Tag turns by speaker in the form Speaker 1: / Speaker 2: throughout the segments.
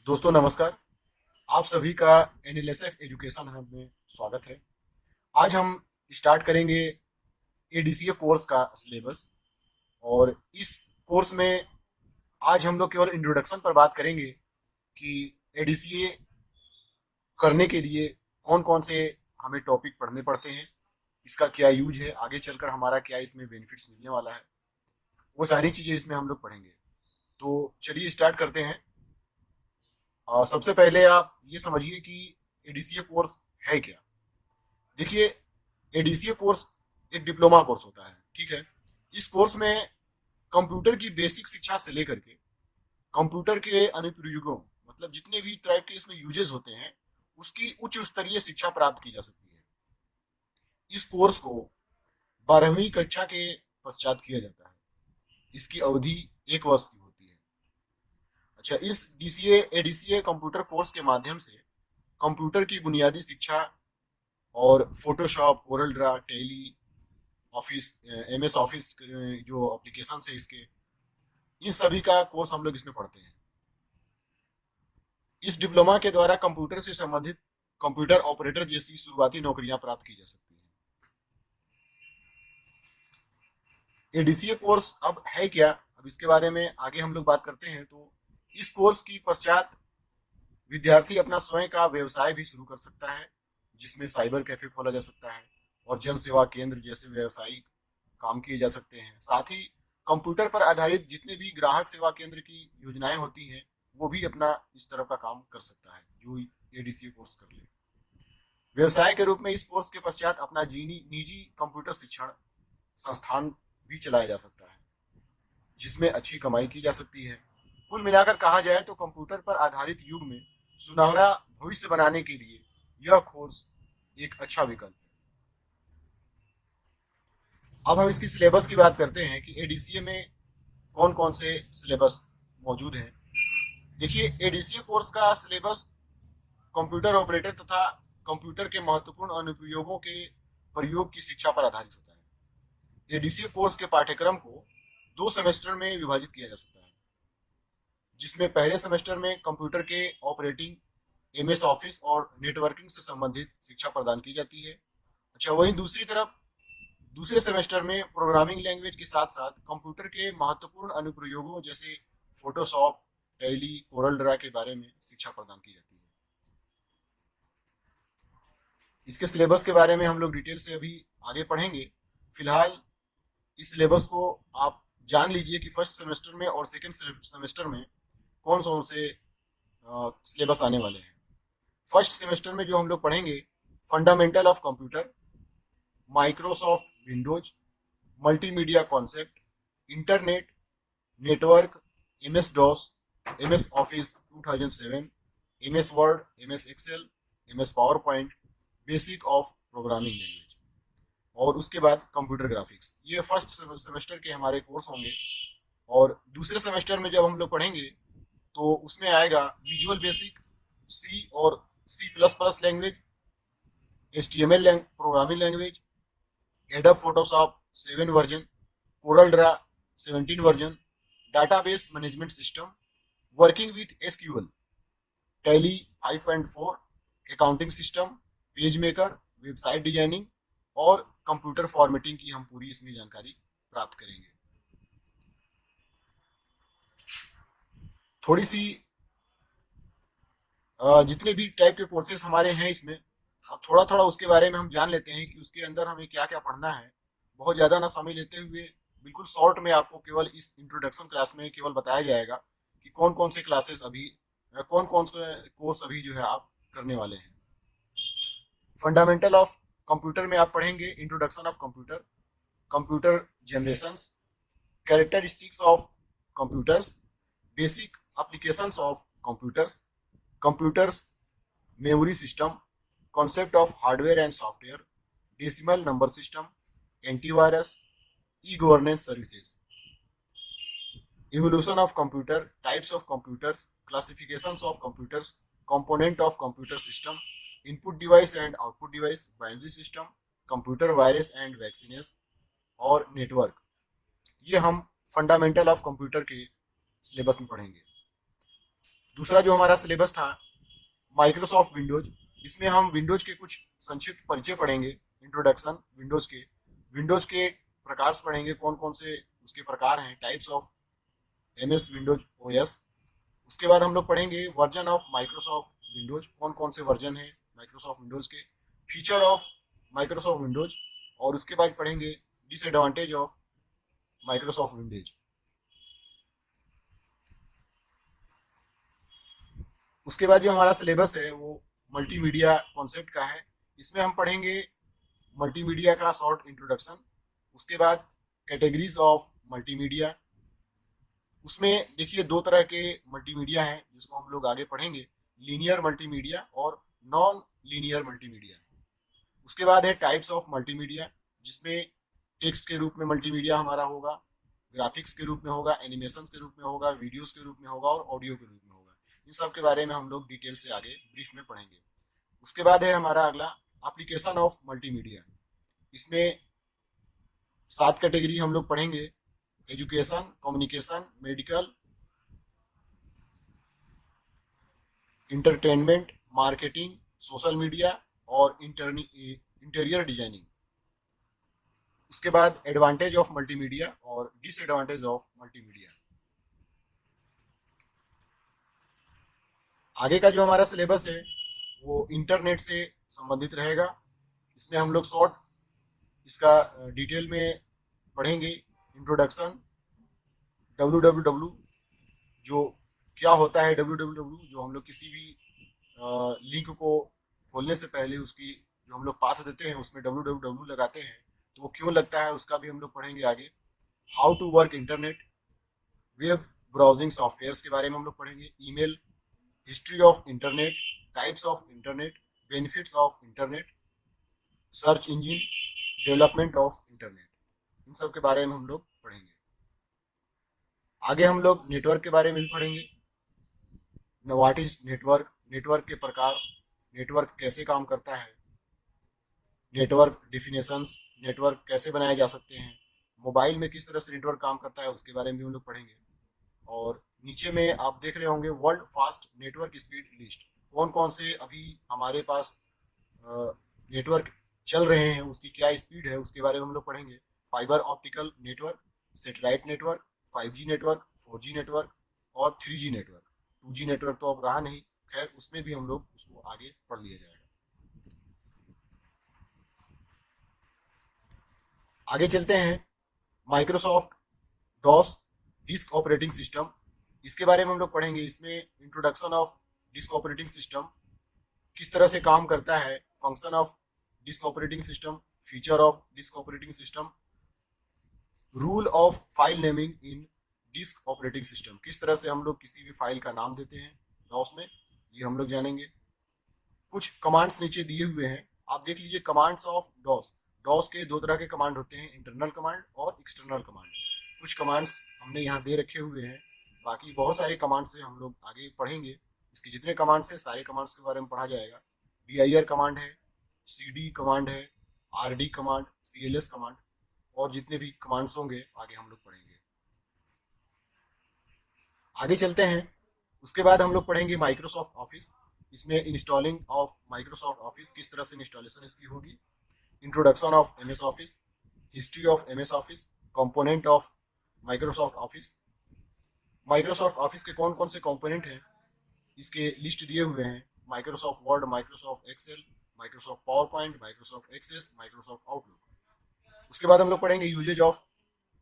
Speaker 1: दोस्तों नमस्कार। आप सभी का एनएलएसएफ एजुकेशन हब में स्वागत है। आज हम स्टार्ट करेंगे एडीसीए कोर्स का सिलेबस। और इस कोर्स में आज हम लोग केवल इंट्रोडक्शन पर बात करेंगे कि एडीसीए करने के लिए कौन कौन से हमें टॉपिक पढ़ने पड़ते हैं, इसका क्या यूज है, आगे चलकर हमारा क्या इसमें बेनिफिट्स मिलने वाला है, वो सारी चीज़ें इसमें हम लोग पढ़ेंगे। तो चलिए स्टार्ट करते हैं। सबसे पहले आप ये समझिए कि एडीसीए कोर्स है क्या। देखिए, एडीसीए कोर्स एक डिप्लोमा कोर्स होता है, ठीक है। इस कोर्स में कंप्यूटर की बेसिक शिक्षा से लेकर के कंप्यूटर के अनुप्रयोगों, मतलब जितने भी टाइप के इसमें यूजेस होते हैं, उसकी उच्च स्तरीय शिक्षा प्राप्त की जा सकती है। इस कोर्स को 12वीं कक्षा के पश्चात किया जाता है। इसकी अवधि 1 वर्ष की होती है। अच्छा, इस डीसीए एडीसीए कंप्यूटर कोर्स के माध्यम से कंप्यूटर की बुनियादी शिक्षा और Photoshop, Corel draw, Tally, office, MS office जो एप्लीकेशन है इसके, इन सभी का कोर्स हम लोग इसमें पढ़ते हैं। इस डिप्लोमा के द्वारा कंप्यूटर से संबंधित कंप्यूटर ऑपरेटर जैसी शुरुआती नौकरियां प्राप्त की जा सकती हैं। एडीसीए कोर्स अब है क्या, अब इसके बारे में आगे हम लोग बात करते हैं। तो इस कोर्स की पश्चात विद्यार्थी अपना स्वयं का व्यवसाय भी शुरू कर सकता है, जिसमें साइबर कैफे खोला जा सकता है और जन सेवा केंद्र जैसे व्यवसायिक काम किए जा सकते हैं। साथ ही कंप्यूटर पर आधारित जितने भी ग्राहक सेवा केंद्र की योजनाएं होती हैं, वो भी अपना इस तरह का काम कर सकता है जो एडीसी कोर्स कर ले। व्यवसाय के रूप में इस कोर्स के पश्चात अपना निजी कंप्यूटर शिक्षण संस्थान भी चलाया जा सकता है, जिसमें अच्छी कमाई की जा सकती है। कुल मिलाकर कहा जाए तो कंप्यूटर पर आधारित युग में सुनहरा भविष्य बनाने के लिए यह कोर्स एक अच्छा विकल्प है। अब हम इसकी सिलेबस की बात करते हैं कि एडीसीए में कौन कौन से सिलेबस मौजूद हैं। देखिए, एडीसीए कोर्स का सिलेबस कंप्यूटर ऑपरेटर तथा कंप्यूटर के महत्वपूर्ण अनुप्रयोगों के प्रयोग की शिक्षा पर आधारित होता है। एडीसीए कोर्स के पाठ्यक्रम को 2 सेमेस्टर में विभाजित किया जा सकता है, जिसमें पहले सेमेस्टर में कंप्यूटर के ऑपरेटिंग, एमएस ऑफिस और नेटवर्किंग से संबंधित शिक्षा प्रदान की जाती है। अच्छा, वहीं दूसरी तरफ दूसरे सेमेस्टर में प्रोग्रामिंग लैंग्वेज के साथ साथ कंप्यूटर के महत्वपूर्ण अनुप्रयोगों जैसे फोटोशॉप, टैली, कोरल ड्रा के बारे में शिक्षा प्रदान की जाती है। इसके सिलेबस के बारे में हम लोग डिटेल से अभी आगे पढ़ेंगे। फिलहाल इस सिलेबस को आप जान लीजिए कि फर्स्ट सेमेस्टर में और सेकेंड सेमेस्टर में कौन कौन से सिलेबस आने वाले हैं। फर्स्ट सेमेस्टर में जो हम लोग पढ़ेंगे, fundamental of computer, Microsoft Windows, multimedia concept, internet, network, MS DOS, MS office 2007, MS Word, MS Excel, MS power point, basic of programming language, और उसके बाद कंप्यूटर ग्राफिक्स। ये फर्स्ट सेमेस्टर के हमारे कोर्स होंगे। और दूसरे सेमेस्टर में जब हम लोग पढ़ेंगे तो उसमें आएगा विजुअल बेसिक, सी और C plus plus language, HTML programming language, Adobe Photoshop 7 version, Corel Draw 17 version, database management system, working with SQL, Tally 5.4, accounting system, page maker, website designing और कंप्यूटर फॉर्मेटिंग की हम पूरी इसमें जानकारी प्राप्त करेंगे। थोड़ी सी जितने भी टाइप के कोर्सेज हमारे हैं इसमें, अब थोड़ा थोड़ा उसके बारे में हम जान लेते हैं कि उसके अंदर हमें क्या क्या पढ़ना है। बहुत ज़्यादा ना समय लेते हुए बिल्कुल शॉर्ट में आपको केवल इस इंट्रोडक्शन क्लास में केवल बताया जाएगा कि कौन कौन से क्लासेस अभी, कौन कौन से कोर्स अभी जो है आप करने वाले हैं। फंडामेंटल ऑफ कंप्यूटर में आप पढ़ेंगे introduction of computer, computer generations, characteristics of computers, basic applications of computers, computers memory system, concept of hardware and software, decimal number system, antivirus, e-governance services, evolution of computer, types of computers, classifications of computers, component of computer system, input device and output device, binary system, computer virus and vaccines और network, ये हम fundamental of computer के syllabus में पढ़ेंगे। दूसरा जो हमारा syllabus था माइक्रोसॉफ्ट विंडोज, इसमें हम विंडोज के कुछ संक्षिप्त परिचय पढ़ेंगे, इंट्रोडक्शन विंडोज के प्रकार पढ़ेंगे, कौन कौन से उसके प्रकार हैं, types of MS Windows OS. उसके बाद हम लोग पढ़ेंगे वर्जन ऑफ माइक्रोसॉफ्ट विंडोज, कौन कौन से वर्जन है माइक्रोसॉफ्ट विंडोज के, फीचर ऑफ माइक्रोसॉफ्ट विंडोज, और उसके बाद पढ़ेंगे डिसएडवांटेज ऑफ माइक्रोसॉफ्ट विंडोज। उसके बाद जो हमारा सिलेबस है वो मल्टीमीडिया कॉन्सेप्ट का है। इसमें हम पढ़ेंगे मल्टीमीडिया का शॉर्ट इंट्रोडक्शन, उसके बाद कैटेगरीज ऑफ मल्टीमीडिया। उसमें देखिए दो तरह के मल्टीमीडिया हैं जिसको हम लोग आगे पढ़ेंगे, लीनियर मल्टीमीडिया और नॉन लीनियर मल्टीमीडिया। उसके बाद है टाइप्स ऑफ मल्टीमीडिया, जिसमें टेक्स्ट के रूप में मल्टीमीडिया हमारा होगा, ग्राफिक्स के रूप में होगा, एनिमेशंस के रूप में होगा, वीडियोस के रूप में होगा और ऑडियो के रूप में होगा। इन सब के बारे में हम लोग डिटेल से आगे ब्रीफ में पढ़ेंगे। उसके बाद है हमारा अगला एप्लीकेशन ऑफ मल्टीमीडिया। इसमें 7 कैटेगरी हम लोग पढ़ेंगे, education, communication, medical, entertainment, marketing, social media और इंटीरियर डिजाइनिंग। उसके बाद एडवांटेज ऑफ मल्टीमीडिया और डिसएडवांटेज ऑफ मल्टीमीडिया। आगे का जो हमारा सिलेबस है वो इंटरनेट से संबंधित रहेगा। इसमें हम लोग शॉर्ट इसका डिटेल में पढ़ेंगे, इंट्रोडक्शन, www जो क्या होता है, www जो हम लोग किसी भी लिंक को खोलने से पहले उसकी जो हम लोग पाथ देते हैं उसमें www लगाते हैं, तो वो क्यों लगता है उसका भी हम लोग पढ़ेंगे आगे। How to work internet, web browsing softwares के बारे में हम लोग पढ़ेंगे, email, history of internet, types of internet, benefits of internet, search engine, development of internet, इन सब के बारे में हम लोग पढ़ेंगे। आगे हम लोग नेटवर्क के बारे में भी पढ़ेंगे, व्हाट इज नेटवर्क, नेटवर्क के प्रकार, नेटवर्क कैसे काम करता है, नेटवर्क डिफिनेशंस, नेटवर्क कैसे बनाए जा सकते हैं, मोबाइल में किस तरह से नेटवर्क काम करता है उसके बारे में भी हम लोग पढ़ेंगे। और नीचे में आप देख रहे होंगे world fast network speed list, कौन कौन से अभी हमारे पास नेटवर्क चल रहे हैं, उसकी क्या स्पीड है उसके बारे में हम लोग पढ़ेंगे। Fibre optical network, satellite network, 5G network, 4G network और 3G नेटवर्क। 2G नेटवर्क तो अब रहा नहीं, खैर उसमें भी हम लोग उसको आगे पढ़ लिया जाएगा। आगे चलते हैं, Microsoft DOS disk operating system, इसके बारे में हम लोग पढ़ेंगे। इसमें introduction of disk operating system, किस तरह से काम करता है, function of disk operating system, feature of disk operating system, rule of file naming in disk operating system, किस तरह से हम लोग किसी भी फाइल का नाम देते हैं डॉस में, ये हम लोग जानेंगे। कुछ कमांड्स नीचे दिए हुए हैं, आप देख लीजिए, कमांड्स ऑफ डॉस। डॉस के दो तरह के कमांड होते हैं, इंटरनल कमांड और एक्सटर्नल कमांड। कुछ कमांड्स हमने यहाँ दे रखे हुए हैं, बाकी बहुत सारे कमांड से हम लोग आगे पढ़ेंगे। इसके जितने कमांड्स हैं सारे कमांड्स के बारे में पढ़ा जाएगा। dir कमांड है, cd कमांड है, rd कमांड, cls कमांड और जितने भी कमांड्स होंगे आगे हम लोग पढ़ेंगे। आगे चलते हैं, उसके बाद हम लोग पढ़ेंगे माइक्रोसॉफ्ट ऑफिस। इसमें इंस्टॉलिंग ऑफ माइक्रोसॉफ्ट ऑफिस, किस तरह से इंस्टॉलेशन इसकी होगी, introduction of MS office, history of MS office, component of Microsoft office. Microsoft office के कौन कौन से कंपोनेंट हैं इसके लिस्ट दिए हुए हैं, Microsoft Word, Microsoft Excel, Microsoft power point, Microsoft access, Microsoft Outlook. उसके बाद हम लोग पढ़ेंगे यूजेज ऑफ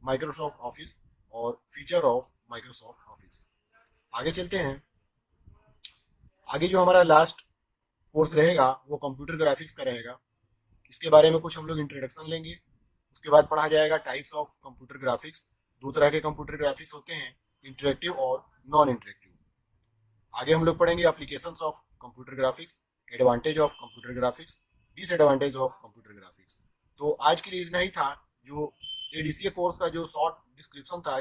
Speaker 1: माइक्रोसॉफ्ट ऑफिस और फीचर ऑफ माइक्रोसॉफ्ट ऑफिस। आगे चलते हैं, आगे जो हमारा लास्ट कोर्स रहेगा वो कंप्यूटर ग्राफिक्स का रहेगा। इसके बारे में कुछ हम लोग इंट्रोडक्शन लेंगे, उसके बाद पढ़ा जाएगा टाइप्स ऑफ कंप्यूटर ग्राफिक्स। दो तरह के कंप्यूटर ग्राफिक्स होते हैं, इंटरेक्टिव और नॉन इंटरेक्टिव। आगे हम लोग पढ़ेंगे applications of computer graphics, advantage of computer graphics, disadvantage of computer graphics. तो आज के लिए इतना ही था, जो एडीसीए कोर्स का जो शॉर्ट डिस्क्रिप्शन था,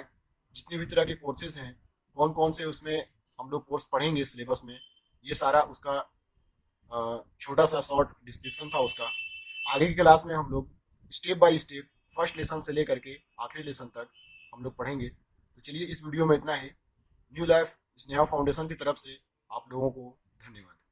Speaker 1: जितने भी तरह के कोर्सेज हैं, कौन कौन से उसमें हम लोग कोर्स पढ़ेंगे सिलेबस में, ये सारा उसका छोटा सा शॉर्ट डिस्क्रिप्शन था उसका। आगे की क्लास में हम लोग step by step first lesson से लेकर के आखिरी लेसन तक हम लोग पढ़ेंगे। तो चलिए इस वीडियो में इतना ही। न्यू लाइफ स्नेहा फाउंडेशन की तरफ से आप लोगों को धन्यवाद।